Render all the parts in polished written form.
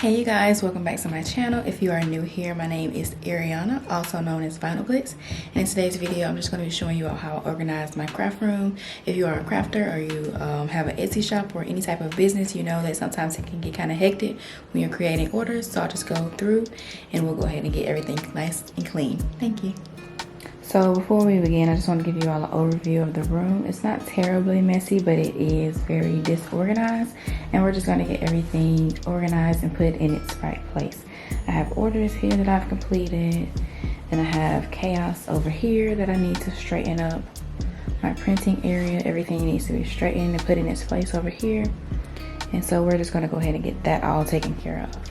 Hey you guys, welcome back to my channel. If you are new here, my name is Ariana, also known as Vinyl Glitz. And in today's video, I'm just going to be showing you how I organize my craft room. If you are a crafter or you have an Etsy shop or any type of business, you know that sometimes it can get kind of hectic when you're creating orders. So I'll just go through and we'll go ahead and get everything nice and clean. Thank you. So before we begin, I just want to give you all an overview of the room. It's not terribly messy, but it is very disorganized. And we're just going to get everything organized and put in its right place. I have orders here that I've completed. Then I have chaos over here that I need to straighten up. My printing area, everything needs to be straightened and put in its place over here. And so we're just going to go ahead and get that all taken care of.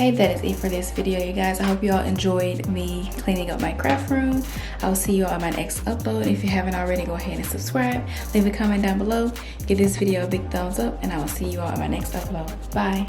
Okay, that is it for this video, you guys. I hope you all enjoyed me cleaning up my craft room. I will see you all on my next upload. If you haven't already, go ahead and subscribe. Leave a comment down below. Give this video a big thumbs up, and I will see you all on my next upload. Bye.